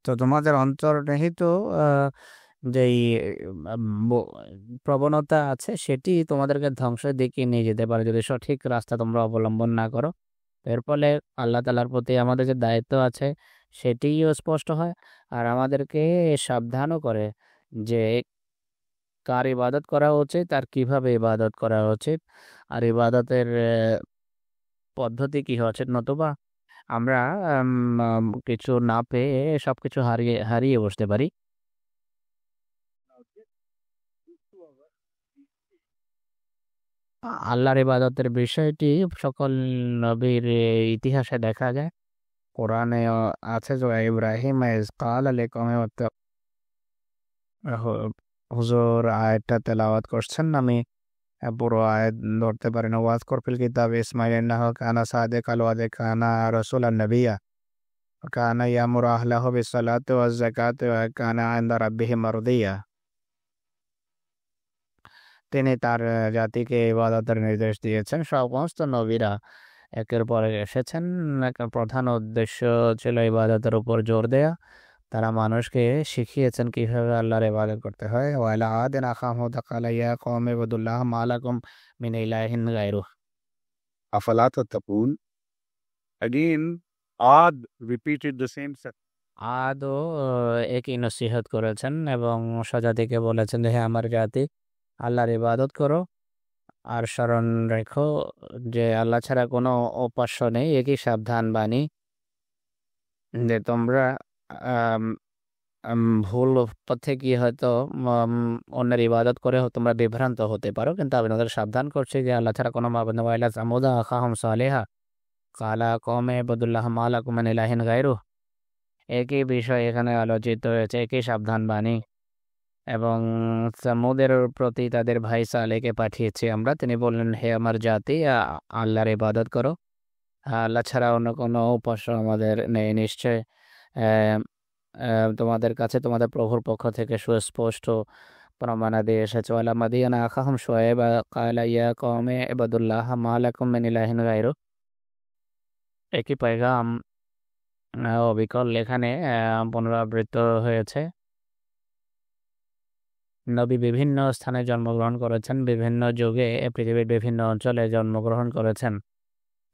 তো তোমাদের অন্তর্নিহিত আহ, যেই প্রবণতা আছে সেটি তোমাদেরকে ধ্বংসের দিকে নিয়ে যেতে পারে যদি সঠিক রাস্তা তোমরা অবলম্বন না করো। এর ফলে আল্লাহ তাআলার প্রতি আমাদের যে দায়িত্ব আছে সেটিও স্পষ্ট হয়। আর আমাদেরকে সাবধানও করে যে কার ইবাদত করা উচিত আর কিভাবে ইবাদত করা উচিত, আর ইবাদতের পদ্ধতি কি হচ্ছে, নতুবা আমরা কিছু না পেয়ে সবকিছু হারিয়ে হারিয়ে বসতে পারি। আল্লাহর ইবাদতের বিষয়টি সকল নবীর ইতিহাসে দেখা যায়। কোরআনে আছে যে ইব্রাহিম ইজ ক্বালা লিকওমিহি হুজুর আয়াতটা তেলাওয়াত করছেন, আমি পুরো আয়াত ধরতে পারি না। ওয়াজকুর ফিল কিতাব ইসমাঈল ইন্নাহু কানা সাদিকাল ওয়াদি কানা রাসূলান নাবিয়্যা কানা ইয়ামুরু আহলাহু বিসসালাতি ওয়াজ যাকাতি ওয়া কানা ইনদা রাব্বিহি মারদিয়্যা। তিনি তার জাতিকে ইবাদতের নির্দেশ দিয়েছেন। সমস্ত নবীরা একের পর এক এসেছেন, একটা প্রধান উদ্দেশ্য ছিল ইবাদতের উপর জোর দেয়া। তারা মানুষকে শিখিয়েছেন কিভাবে আল্লাহর ইবাদত করতে হয়। ওয়ালা আদিন আখাহুম হুদ ক্বালা ইয়া কওমি ইবুদুল্লাহ মা লাকুম মিন ইলাহিন গায়রুহ। أفلا تتقون? Again, Ad repeated the same sentence. আদও একই নসিহত করেছেন এবং স্বজাতিকে বলেছেন যে হে আমার জাতি, আল্লাহর ইবাদত করো আর স্মরণ রেখো যে আল্লাহ ছাড়া কোনো উপাস্য নেই। একই সাবধান বাণী যে তোমরা আম, ভুল পথে গিয়ে হয়তো অন্যের ইবাদত করে তোমরা বিভ্রান্ত হতে পারো, কিন্তু আমি তোমাদের সাবধান করছি যে আল্লাহ ছাড়া কোনো মাবুদ নেই। ওয়াইলা সামুদা আখাহুম সালেহা কালা কওমে ইবুদুল্লাহ মা লাকুম মিন ইলাহিন গায়রুহ। একই বিষয় এখানে আলোচিত হয়েছে, একই সাবধান বাণী। এবং সামুদের প্রতি তাদের ভাই সালেহকে পাঠিয়েছি আমরা, তিনি বললেন হে আমার জাতি, আল্লাহর ইবাদত করো, আল্লাহ ছাড়া অন্য কোনো উপাস্য আমাদের নেই। নিশ্চয় আহ, তোমাদের কাছে তোমাদের প্রভুর পক্ষ থেকে সুস্পষ্ট প্রমাণাদি এসেছে। ওয়ালা মাদিয়ানা আখাহুম শুআয়ব ক্বালা ইয়া কওমি ইবুদুল্লাহ মা লাকুম মিন ইলাহিন গায়রুহ। একই পয়গাম অবিকল এখানে পুনরাবৃত্ত হয়েছে। নবী বিভিন্ন স্থানে জন্মগ্রহণ করেছেন, বিভিন্ন যুগে পৃথিবীর বিভিন্ন অঞ্চলে জন্মগ্রহণ করেছেন।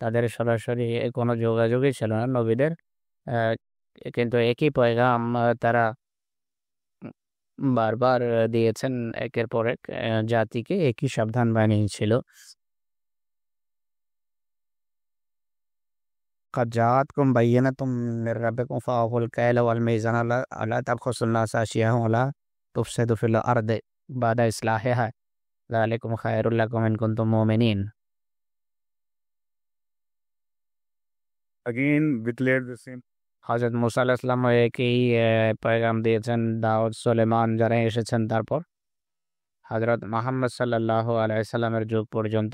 তাদের সরাসরি কোনো যোগাযোগই ছিল না নবীদের, আহ, কিন্তু একই পয়গাম তারা বারবার দিয়েছেন একের পর এক জাতিকে, একই সাবধান বানিয়েছিল। قد جاءتكم بينة من ربكم فأوفوا الكيل والميزان ولا تبخسوا الناس أشياءهم ولا تفسدوا في الأرض بعد إصلاحها ذلكم خير لكم إن كنتم مؤمنين. Again, declared the same. হযরত মুসা আলাইহিস সালাম একই পয়গাম দিয়েছেন, দাউদ সুলেমান যারা এসেছেন তারপর হযরত মুহাম্মদ সাল্লাল্লাহু আলাইহি সাল্লামের যুগ পর্যন্ত।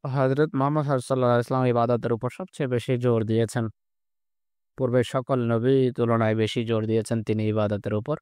হযরত মুহাম্মদ সাল্লাল্লাহু আলাইহি সাল্লাম ইবাদতের উপর সবচেয়ে বেশি জোর দিয়েছেন। পূর্বের সকল নবী তুলনায় বেশি জোর দিয়েছেন তিনি ইবাদতের উপর।